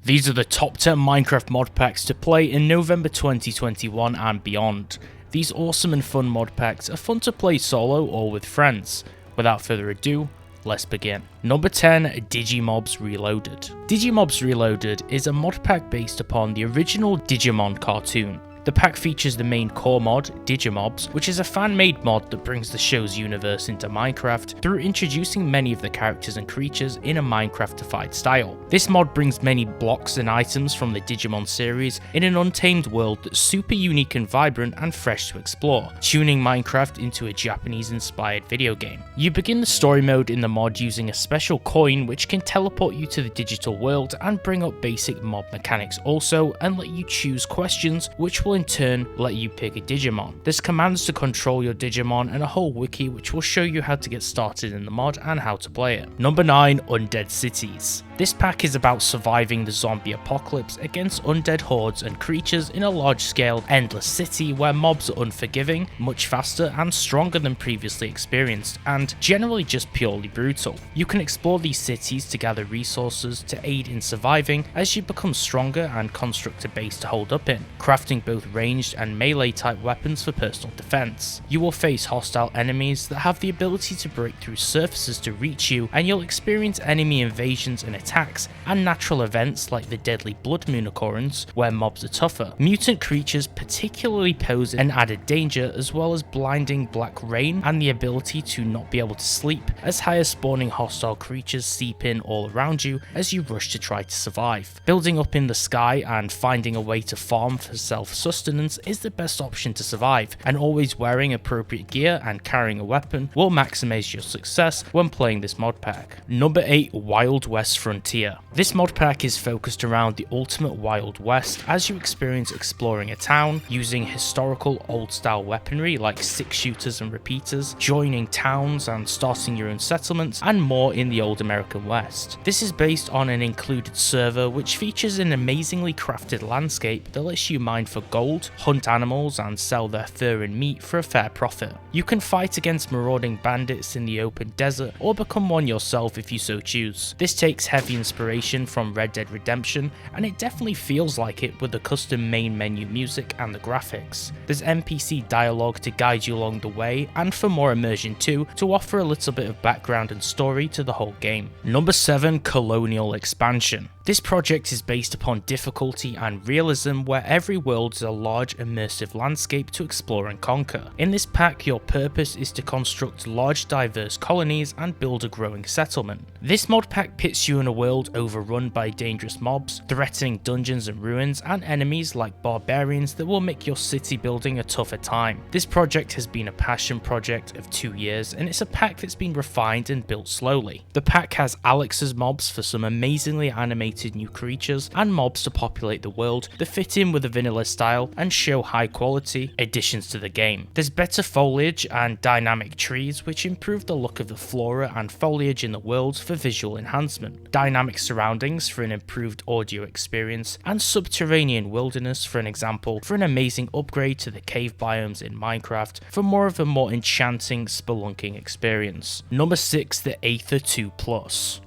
These are the top 10 Minecraft mod packs to play in November 2021 and beyond. These awesome and fun mod packs are fun to play solo or with friends. Without further ado, let's begin. Number 10, Digimobs Reloaded. Digimobs Reloaded is a mod pack based upon the original Digimon cartoon. The pack features the main core mod, Digimobs, which is a fan-made mod that brings the show's universe into Minecraft through introducing many of the characters and creatures in a Minecraftified style. This mod brings many blocks and items from the Digimon series in an untamed world that's super unique and vibrant and fresh to explore, tuning Minecraft into a Japanese-inspired video game. You begin the story mode in the mod using a special coin which can teleport you to the digital world and bring up basic mob mechanics also, and let you choose questions which will in turn let you pick a Digimon. There's commands to control your Digimon and a whole wiki which will show you how to get started in the mod and how to play it. Number 9, Undead Cities. This pack is about surviving the zombie apocalypse against undead hordes and creatures in a large-scale, endless city where mobs are unforgiving, much faster and stronger than previously experienced, and generally just purely brutal. You can explore these cities to gather resources to aid in surviving as you become stronger and construct a base to hold up in, crafting both ranged and melee type weapons for personal defense. You will face hostile enemies that have the ability to break through surfaces to reach you, and you'll experience enemy invasions and attacks, and natural events like the deadly blood moon occurrence where mobs are tougher. Mutant creatures particularly pose an added danger, as well as blinding black rain and the ability to not be able to sleep as higher spawning hostile creatures seep in all around you as you rush to try to survive. Building up in the sky and finding a way to farm for self-sustenance is the best option to survive, and always wearing appropriate gear and carrying a weapon will maximize your success when playing this mod pack. Number 8, Wild West Frontier. This mod pack is focused around the ultimate Wild West as you experience exploring a town, using historical old style weaponry like 6-shooters and repeaters, joining towns and starting your own settlements, and more in the old American West. This is based on an included server which features an amazingly crafted landscape that lets you mine for gold, hunt animals and sell their fur and meat for a fair profit. You can fight against marauding bandits in the open desert or become one yourself if you so choose. This takes heavy inspiration from Red Dead Redemption, and it definitely feels like it with the custom main menu music and the graphics. There's NPC dialogue to guide you along the way, and for more immersion too, to offer a little bit of background and story to the whole game. Number 7, Colonial Expansion. This project is based upon difficulty and realism, where every world is a large immersive landscape to explore and conquer. In this pack, your purpose is to construct large diverse colonies and build a growing settlement. This mod pack pits you in a world overrun by dangerous mobs, threatening dungeons and ruins, and enemies like barbarians that will make your city building a tougher time. This project has been a passion project of 2 years, and it's a pack that's been refined and built slowly. The pack has Alex's mobs for some amazingly animated new creatures and mobs to populate the world that fit in with the vanilla style and show high quality additions to the game. There's better foliage and dynamic trees which improve the look of the flora and foliage in the world for visual enhancement, dynamic surroundings for an improved audio experience, and subterranean wilderness for an example for an amazing upgrade to the cave biomes in Minecraft for more of a more enchanting spelunking experience. Number 6, the Aether II+.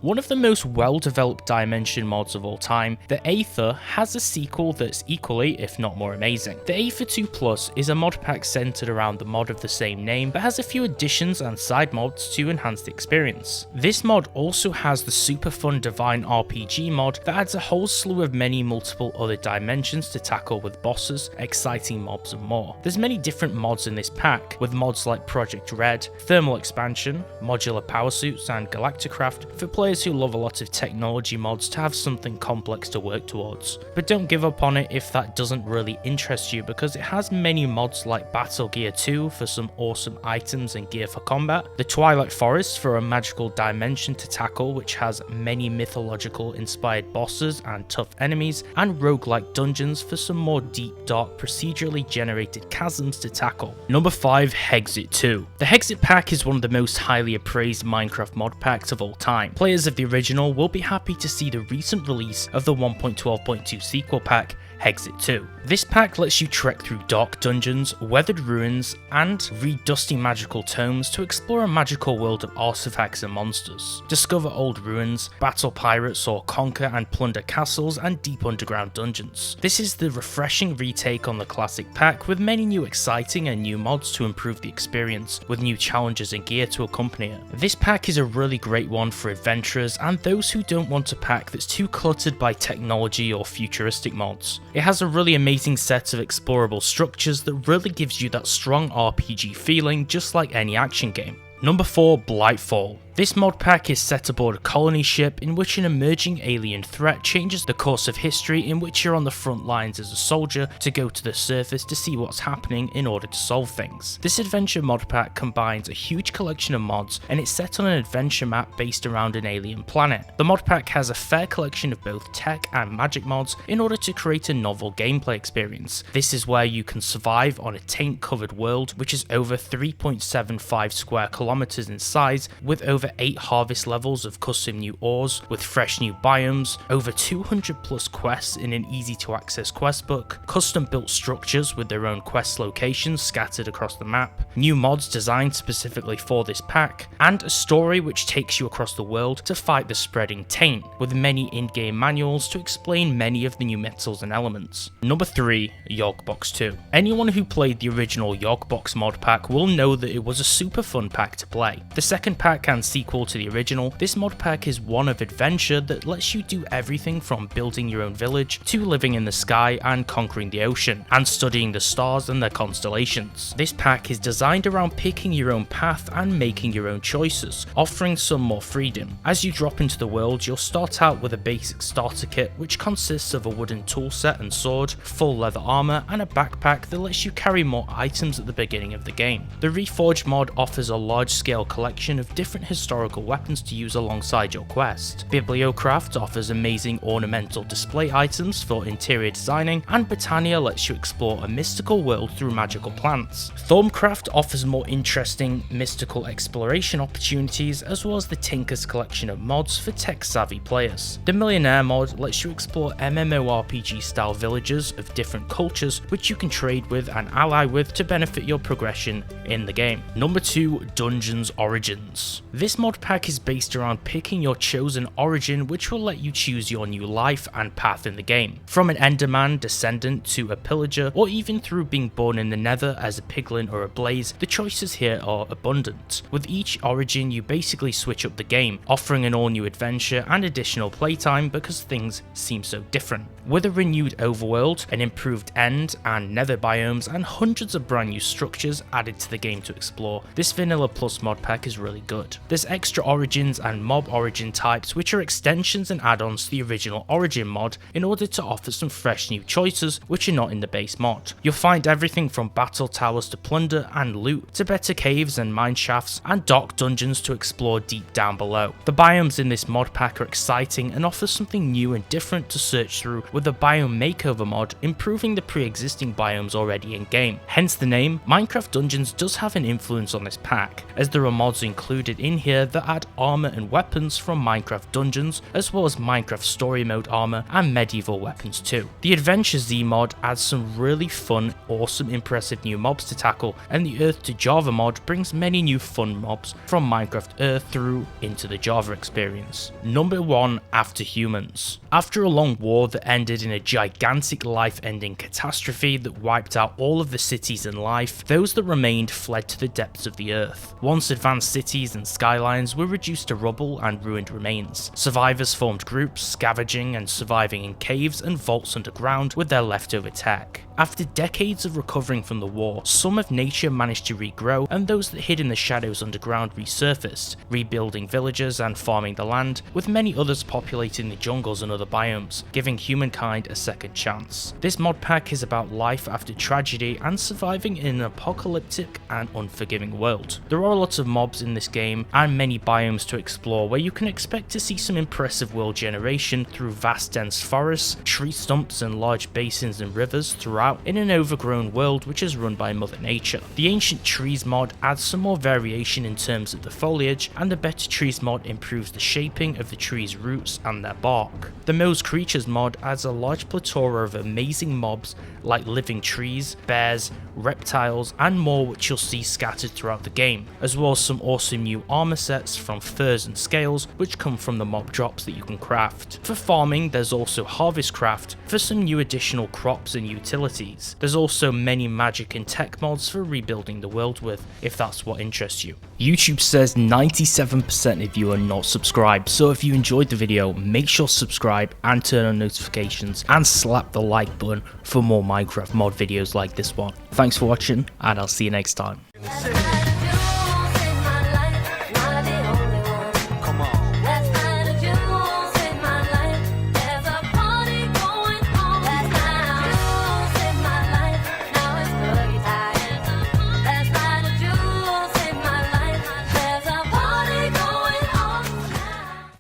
One of the most well-developed dimension mods of all time, the Aether has a sequel that's equally, if not more amazing. The Aether II+ is a mod pack centered around the mod of the same name, but has a few additions and side mods to enhance the experience. This mod also has the super fun Divine RPG mod that adds a whole slew of many multiple other dimensions to tackle with bosses, exciting mobs and more. There's many different mods in this pack, with mods like Project Red, Thermal Expansion, Modular Power Suits and Galacticraft for players who love a lot of technology mods to have something complex to work towards. But don't give up on it if that doesn't really interest you, because it has many mods like Battle Gear 2 for some awesome items and gear for combat, the Twilight Forest for a magical dimension to tackle which has many mythological inspired bosses and tough enemies, and roguelike dungeons for some more deep dark procedurally generated chasms to tackle. Number 5, Hexxit II. The Hexxit pack is one of the most highly appraised Minecraft mod packs of all time. Players of the original will be happy to see the recent release of the 1.12.2 sequel pack, Hexxit II. This pack lets you trek through dark dungeons, weathered ruins, and read dusty magical tomes to explore a magical world of artifacts and monsters. Discover old ruins, battle pirates, or conquer and plunder castles and deep underground dungeons. This is the refreshing retake on the classic pack with many new exciting and new mods to improve the experience, with new challenges and gear to accompany it. This pack is a really great one for adventurers and those who don't want a pack that's too cluttered by technology or futuristic mods. It has a really amazing set of explorable structures that really gives you that strong RPG feeling just like any action game. Number 4, Blightfall. This mod pack is set aboard a colony ship in which an emerging alien threat changes the course of history, in which you're on the front lines as a soldier to go to the surface to see what's happening in order to solve things. This adventure mod pack combines a huge collection of mods and it's set on an adventure map based around an alien planet. The mod pack has a fair collection of both tech and magic mods in order to create a novel gameplay experience. This is where you can survive on a taint covered world which is over 3.75 square kilometers in size, with over 8 harvest levels of custom new ores, with fresh new biomes, over 200 plus quests in an easy to access quest book, custom built structures with their own quest locations scattered across the map, new mods designed specifically for this pack, and a story which takes you across the world to fight the spreading taint, with many in-game manuals to explain many of the new metals and elements. Number 3, Yogbox 2. Anyone who played the original Yogbox mod pack will know that it was a super fun pack to play. The second pack and sequel to the original, this mod pack is one of adventure that lets you do everything from building your own village to living in the sky and conquering the ocean, and studying the stars and their constellations. This pack is designed around picking your own path and making your own choices, offering some more freedom. As you drop into the world, you'll start out with a basic starter kit which consists of a wooden tool set and sword, full leather armor, and a backpack that lets you carry more items at the beginning of the game. The Reforged mod offers a large-scale collection of different historical weapons to use alongside your quest. Bibliocraft offers amazing ornamental display items for interior designing, and Botania lets you explore a mystical world through magical plants. Thormcraft offers more interesting mystical exploration opportunities, as well as the Tinker's collection of mods for tech-savvy players. The Millionaire mod lets you explore MMORPG-style villages of different cultures which you can trade with and ally with to benefit your progression in the game. Number 2, Dungeons Origins. This mod pack is based around picking your chosen origin, which will let you choose your new life and path in the game. From an Enderman descendant to a pillager, or even through being born in the Nether as a piglin or a blaze, the choices here are abundant. With each origin you basically switch up the game, offering an all new adventure and additional playtime because things seem so different. With a renewed overworld, an improved end and nether biomes, and hundreds of brand new structures added to the game to explore, this Vanilla Plus mod pack is really good. There's extra origins and mob origin types which are extensions and add-ons to the original origin mod in order to offer some fresh new choices which are not in the base mod. You'll find everything from battle towers to plunder and loot, to better caves and mine shafts, and dark dungeons to explore deep down below. The biomes in this mod pack are exciting and offer something new and different to search through, with the biome makeover mod improving the pre-existing biomes already in game. Hence the name. Minecraft Dungeons does have an influence on this pack, as there are mods included in here that add armor and weapons from Minecraft Dungeons, as well as Minecraft Story Mode armor and medieval weapons too. The Adventure Z mod adds some really fun, awesome, impressive new mobs to tackle, and the Earth to Java mod brings many new fun mobs from Minecraft Earth through into the Java experience. Number 1, After Humans. After a long war that ended in a gigantic life-ending catastrophe that wiped out all of the cities and life, those that remained fled to the depths of the earth. Once advanced cities and skylines were reduced to rubble and ruined remains. Survivors formed groups, scavenging and surviving in caves and vaults underground with their leftover tech. After decades of recovering from the war, some of nature managed to regrow, and those that hid in the shadows underground resurfaced, rebuilding villages and farming the land, with many others populating the jungles and other biomes, giving humankind a second chance. This mod pack is about life after tragedy and surviving in an apocalyptic and unforgiving world. There are lots of mobs in this game and many biomes to explore, where you can expect to see some impressive world generation through vast dense forests, tree stumps and large basins and rivers throughout about in an overgrown world which is run by Mother Nature. The Ancient Trees mod adds some more variation in terms of the foliage, and the Better Trees mod improves the shaping of the trees' roots and their bark. The Most Creatures mod adds a large plethora of amazing mobs like living trees, bears, reptiles, and more which you'll see scattered throughout the game, as well as some awesome new armor sets from furs and scales which come from the mob drops that you can craft. For farming, there's also Harvest Craft for some new additional crops and utilities. There's also many magic and tech mods for rebuilding the world with, if that's what interests you. YouTube says 97% of you are not subscribed, so if you enjoyed the video, make sure to subscribe and turn on notifications and slap the like button for more Minecraft mod videos like this one. Thanks for watching, and I'll see you next time.